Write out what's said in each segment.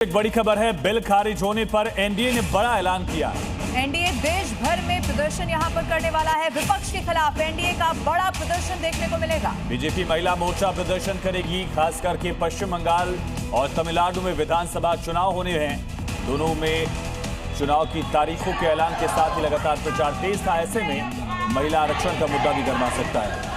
एक बड़ी खबर है, बिल खारिज होने पर एनडीए ने बड़ा ऐलान किया। एनडीए देश भर में प्रदर्शन यहां पर करने वाला है। विपक्ष के खिलाफ एनडीए का बड़ा प्रदर्शन देखने को मिलेगा। बीजेपी महिला मोर्चा प्रदर्शन करेगी, खास करके पश्चिम बंगाल और तमिलनाडु में विधानसभा चुनाव होने हैं। दोनों में चुनाव की तारीखों के ऐलान के साथ ही लगातार प्रचार तेज था। ऐसे में महिला आरक्षण का मुद्दा भी गरमा सकता है।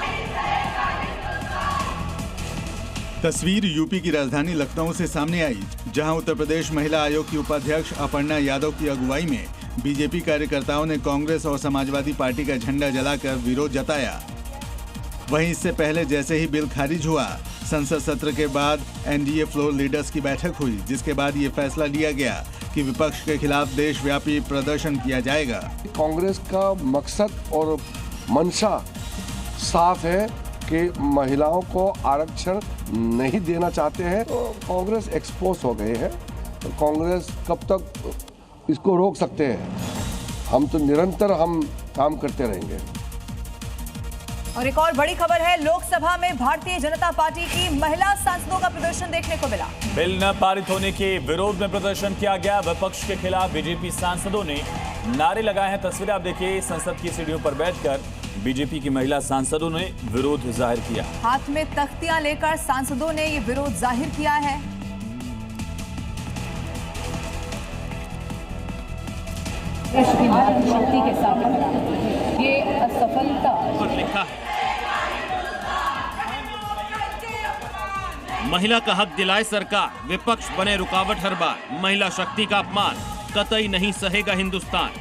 तस्वीर यूपी की राजधानी लखनऊ से सामने आई, जहां उत्तर प्रदेश महिला आयोग की उपाध्यक्ष अपर्णा यादव की अगुवाई में बीजेपी कार्यकर्ताओं ने कांग्रेस और समाजवादी पार्टी का झंडा जलाकर विरोध जताया। वहीं इससे पहले जैसे ही बिल खारिज हुआ, संसद सत्र के बाद एनडीए फ्लोर लीडर्स की बैठक हुई, जिसके बाद ये फैसला लिया गया कि विपक्ष के खिलाफ देशव्यापी प्रदर्शन किया जाएगा। कांग्रेस का मकसद और मंशा साफ है कि महिलाओं को आरक्षण नहीं देना चाहते हैं, तो कांग्रेस एक्सपोज हो गए हैं। तो कांग्रेस कब तक इसको रोक सकते हैं? हम तो निरंतर काम करते रहेंगे। और एक और बड़ी खबर है, लोकसभा में भारतीय जनता पार्टी की महिला सांसदों का प्रदर्शन देखने को मिला। बिल न पारित होने के विरोध में प्रदर्शन किया गया। विपक्ष के खिलाफ बीजेपी सांसदों ने नारे लगाए हैं। तस्वीरें आप देखिए, संसद की सीढ़ियों पर बैठकर बीजेपी की महिला सांसदों ने विरोध जाहिर किया। हाथ में तख्तियां लेकर सांसदों ने ये विरोध जाहिर किया है। देश की नारी शक्ति के साथ ये असफलता पर लिखा है, महिला का हक दिलाए सरकार, विपक्ष बने रुकावट हर बार, महिला शक्ति का अपमान कतई नहीं सहेगा हिंदुस्तान।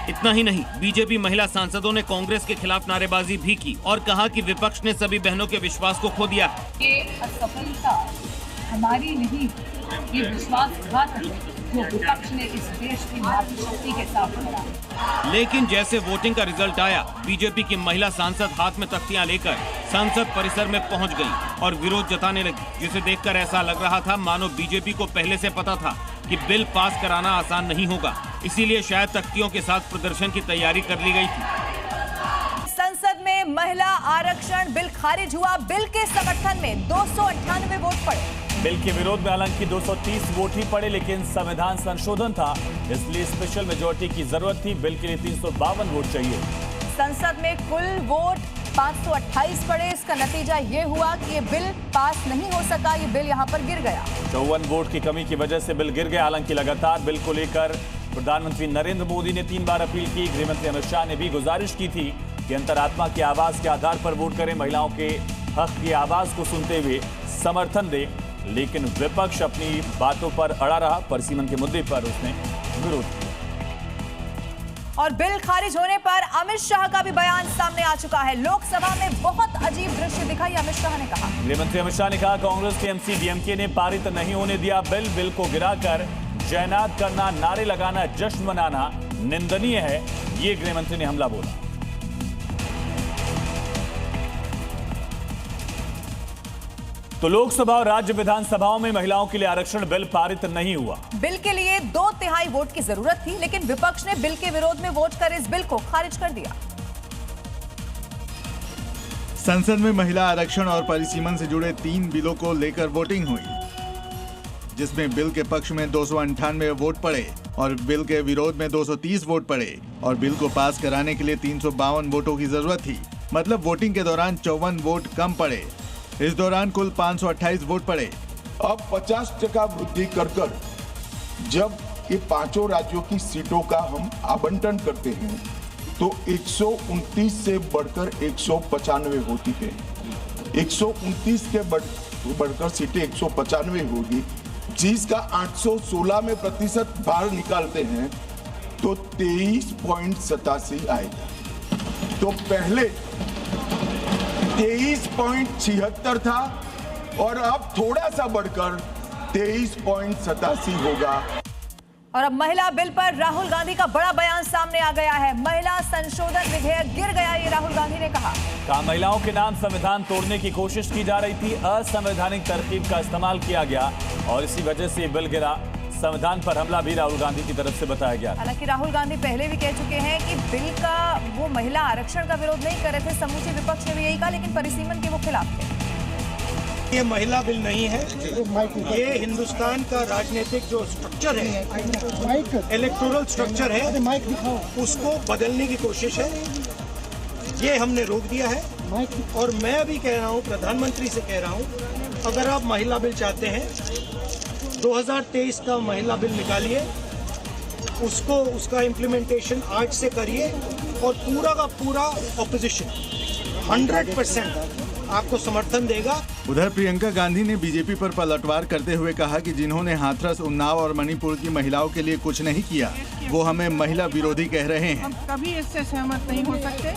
इतना ही नहीं, बीजेपी महिला सांसदों ने कांग्रेस के खिलाफ नारेबाजी भी की और कहा कि विपक्ष ने सभी बहनों के विश्वास को खो दिया। ये असफलता हमारी नहीं, ये विश्वासघात है जो विपक्ष ने इस देश की नारी शक्ति के साथ किया। लेकिन जैसे वोटिंग का रिजल्ट आया, बीजेपी की महिला सांसद हाथ में तख्तियां लेकर संसद परिसर में पहुंच गई और विरोध जताने लगी, जिसे देखकर ऐसा लग रहा था मानो बीजेपी को पहले से पता था कि बिल पास कराना आसान नहीं होगा, इसीलिए शायद तख्तियों के साथ प्रदर्शन की तैयारी कर ली गई थी। संसद में महिला आरक्षण बिल खारिज हुआ। बिल के समर्थन में 298 वोट पड़े। बिल के विरोध में हालांकि 230 वोट ही पड़े, लेकिन संविधान संशोधन था, इसलिए स्पेशल मेजोरिटी की जरूरत थी। बिल के लिए 352 वोट चाहिए। संसद में कुल वोट 528 पड़े। इसका नतीजा ये हुआ कि ये बिल पास नहीं हो सका। ये बिल यहाँ पर गिर गया। 54 वोट की कमी की वजह से बिल गिर गया। हालांकि लगातार बिल को लेकर प्रधानमंत्री नरेंद्र मोदी ने 3 बार अपील की। गृहमंत्री अमित शाह ने भी गुजारिश की थी कि अंतरात्मा की आवाज के आधार पर वोट करें, महिलाओं के हक की आवाज को सुनते हुए समर्थन दे, लेकिन विपक्ष अपनी बातों पर अड़ा रहा। परसीमन के मुद्दे पर उसने विरोध किया। और बिल खारिज होने पर अमित शाह का भी बयान सामने आ चुका है। लोकसभा में बहुत अजीब दृश्य दिखाई, अमित शाह ने कहा। गृहमंत्री अमित शाह ने कहा, कांग्रेस टीएमसी डीएमके ने पारित नहीं होने दिया बिल को गिराकर जयनाद करना, नारे लगाना, जश्न मनाना निंदनीय है। ये गृहमंत्री ने हमला बोला। तो लोकसभा और राज्य विधानसभाओं में महिलाओं के लिए आरक्षण बिल पारित नहीं हुआ। बिल के लिए 2/3 वोट की जरूरत थी, लेकिन विपक्ष ने बिल के विरोध में वोट कर इस बिल को खारिज कर दिया। संसद में महिला आरक्षण और परिसीमन से जुड़े 3 बिलों को लेकर वोटिंग हुई, जिसमें बिल के पक्ष में 298 वोट पड़े और बिल के विरोध में 230 वोट पड़े और बिल को पास कराने के लिए 352 वोटों की जरूरत थी। मतलब वोटिंग के दौरान 54 वोट कम पड़े। इस दौरान कुल 528 वोट पड़े। अब 50% वृद्धि कर जब ये 5 राज्यों की सीटों का हम आवंटन करते हैं तो 129 से बढ़कर 195 होती है। 129 के बढ़कर सीटें 195 होगी, जिसका 816 में प्रतिशत बाहर निकालते हैं तो 23.87 आएगा। तो पहले 23.76 था और अब थोड़ा सा बढ़कर 23.87 होगा। और अब महिला बिल पर राहुल गांधी का बड़ा बयान सामने आ गया है। महिला संशोधन विधेयक गिर गया, ये राहुल गांधी ने कहा। महिलाओं के नाम संविधान तोड़ने की कोशिश की जा रही थी, असंवैधानिक तरकीब का इस्तेमाल किया गया और इसी वजह से बिल गिरा। संविधान पर हमला भी राहुल गांधी की तरफ से बताया गया। हालांकि राहुल गांधी पहले भी कह चुके हैं कि बिल का वो महिला आरक्षण का विरोध नहीं कर रहे थे, समूचे विपक्ष ने भी यही कहा, लेकिन परिसीमन के वो खिलाफ थे। ये महिला बिल नहीं है, ये हिंदुस्तान का राजनीतिक जो स्ट्रक्चर है, इलेक्टोरल स्ट्रक्चर है, उसको बदलने की कोशिश है। ये हमने रोक दिया है और मैं अभी कह रहा हूँ, प्रधानमंत्री से कह रहा हूँ, अगर आप महिला बिल चाहते हैं 2023 का महिला बिल निकालिए, उसका इम्प्लीमेंटेशन आज से करिए और पूरा का पूरा ऑपोजिशन 100% आपको समर्थन देगा। उधर प्रियंका गांधी ने बीजेपी पर पलटवार करते हुए कहा कि जिन्होंने हाथरस, उन्नाव और मणिपुर की महिलाओं के लिए कुछ नहीं किया, वो हमें महिला विरोधी कह रहे हैं। हम कभी इससे सहमत नहीं हो सकते।